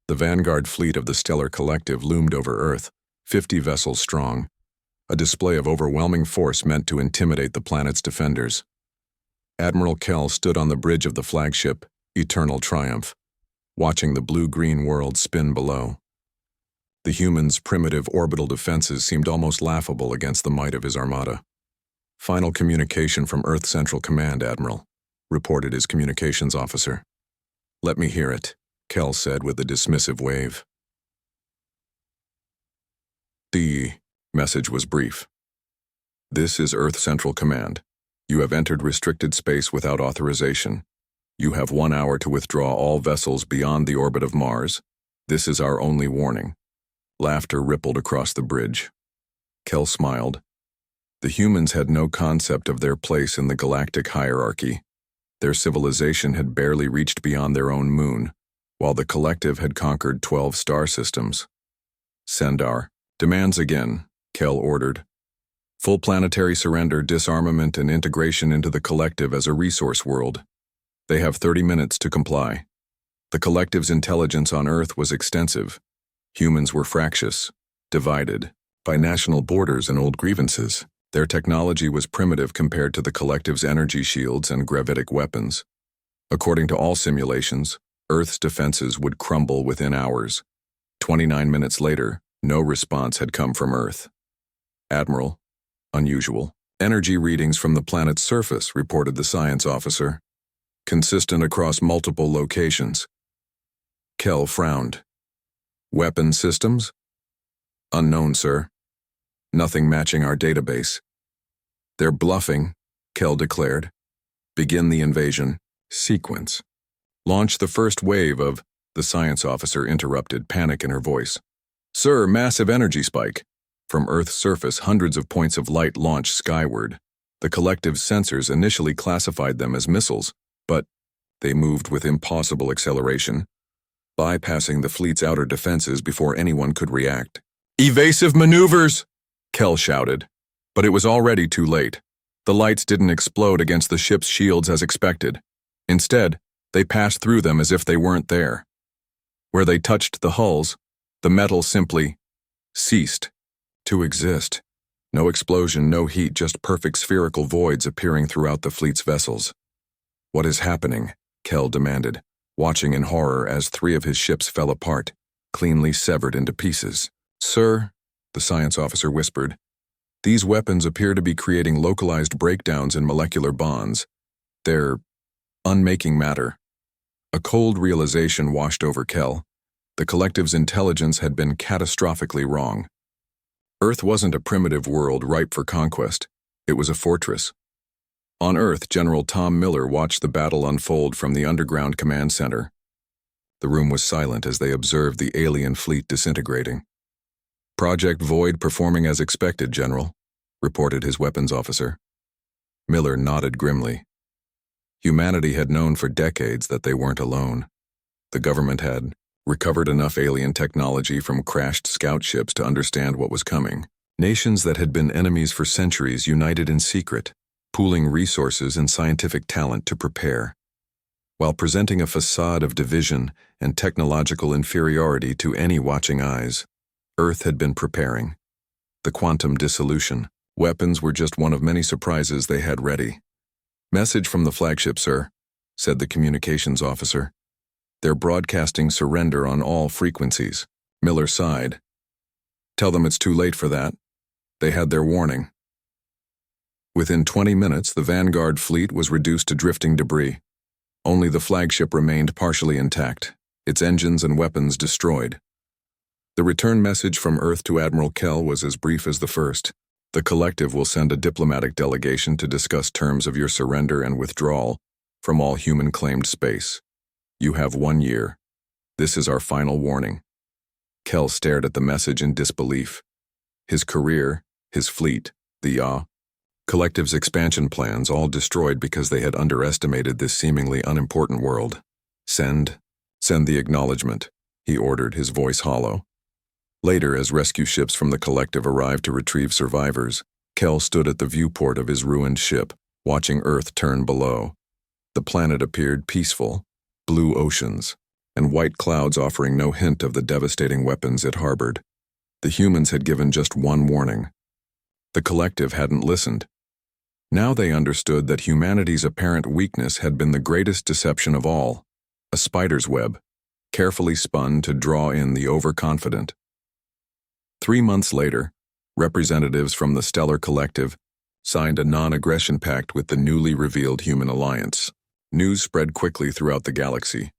The vanguard fleet of the Stellar Collective loomed over Earth, 50 vessels strong, a display of overwhelming force meant to intimidate the planet's defenders. Admiral Kell stood on the bridge of the flagship, Eternal Triumph, watching the blue-green world spin below. The humans' primitive orbital defenses seemed almost laughable against the might of his armada. "Final communication from Earth Central Command, Admiral," reported his communications officer. "Let me hear it," Kell said with a dismissive wave. The message was brief. "This is Earth Central Command. You have entered restricted space without authorization. You have 1 hour to withdraw all vessels beyond the orbit of Mars. This is our only warning." Laughter rippled across the bridge. Kell smiled. The humans had no concept of their place in the galactic hierarchy. Their civilization had barely reached beyond their own moon, while the Collective had conquered 12 star systems. "Send our demands again," Kell ordered. "Full planetary surrender, disarmament, and integration into the Collective as a resource world. They have 30 minutes to comply." The Collective's intelligence on Earth was extensive. Humans were fractious, divided by national borders and old grievances. Their technology was primitive compared to the Collective's energy shields and gravitic weapons. According to all simulations, Earth's defenses would crumble within hours. 29 minutes later, no response had come from Earth. "Admiral, unusual. Energy readings from the planet's surface," reported the science officer. "Consistent across multiple locations." Kell frowned. "Weapon systems?" "Unknown, sir. Nothing matching our database." "They're bluffing," Kell declared. "Begin the invasion sequence. Launch the first wave of—" The science officer interrupted, panic in her voice. "Sir, massive energy spike." From Earth's surface, hundreds of points of light launched skyward. The Collective's sensors initially classified them as missiles, but they moved with impossible acceleration, bypassing the fleet's outer defenses before anyone could react. "Evasive maneuvers!" Kell shouted, but it was already too late. The lights didn't explode against the ship's shields as expected. Instead, they passed through them as if they weren't there. Where they touched the hulls, the metal simply ceased to exist. No explosion, no heat, just perfect spherical voids appearing throughout the fleet's vessels. "What is happening?" Kell demanded, watching in horror as 3 of his ships fell apart, cleanly severed into pieces. "Sir," the science officer whispered, "these weapons appear to be creating localized breakdowns in molecular bonds. They're unmaking matter." A cold realization washed over Kell. The Collective's intelligence had been catastrophically wrong. Earth wasn't a primitive world ripe for conquest. It was a fortress. On Earth, General Tom Miller watched the battle unfold from the underground command center. The room was silent as they observed the alien fleet disintegrating. "Project Void performing as expected, General," reported his weapons officer. Miller nodded grimly. Humanity had known for decades that they weren't alone. The government had recovered enough alien technology from crashed scout ships to understand what was coming. Nations that had been enemies for centuries united in secret, pooling resources and scientific talent to prepare. While presenting a facade of division and technological inferiority to any watching eyes, Earth had been preparing. The quantum dissolution. Weapons were just one of many surprises they had ready. "Message from the flagship, sir," said the communications officer. "They're broadcasting surrender on all frequencies." Miller sighed. "Tell them it's too late for that. They had their warning." Within 20 minutes, the Vanguard fleet was reduced to drifting debris. Only the flagship remained partially intact, its engines and weapons destroyed. The return message from Earth to Admiral Kell was as brief as the first. "The Collective will send a diplomatic delegation to discuss terms of your surrender and withdrawal from all human-claimed space. You have 1 year. This is our final warning." Kell stared at the message in disbelief. His career, his fleet, the Collective's expansion plans all destroyed because they had underestimated this seemingly unimportant world. Send the acknowledgement," he ordered, his voice hollow. Later, as rescue ships from the Collective arrived to retrieve survivors, Kell stood at the viewport of his ruined ship, watching Earth turn below. The planet appeared peaceful, blue oceans, and white clouds offering no hint of the devastating weapons it harbored. The humans had given just one warning. The collective hadn't listened. Now they understood that humanity's apparent weakness had been the greatest deception of all, a spider's web, carefully spun to draw in the overconfident. 3 months later, representatives from the Stellar Collective signed a non-aggression pact with the newly revealed Human Alliance. News spread quickly throughout the galaxy.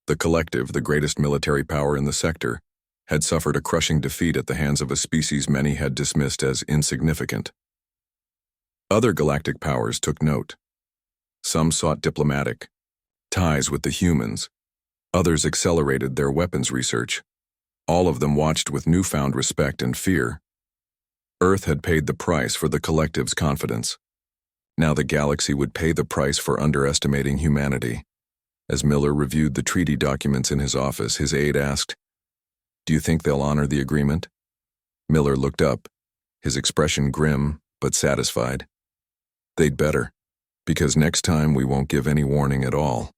The Collective, the greatest military power in the sector, had suffered a crushing defeat at the hands of a species many had dismissed as insignificant. Other galactic powers took note. Some sought diplomatic ties with the humans. Others accelerated their weapons research. All of them watched with newfound respect and fear. Earth had paid the price for the Collective's confidence. Now the galaxy would pay the price for underestimating humanity. As Miller reviewed the treaty documents in his office, his aide asked, "Do you think they'll honor the agreement?" Miller looked up, his expression grim but satisfied. "They'd better, because next time we won't give any warning at all."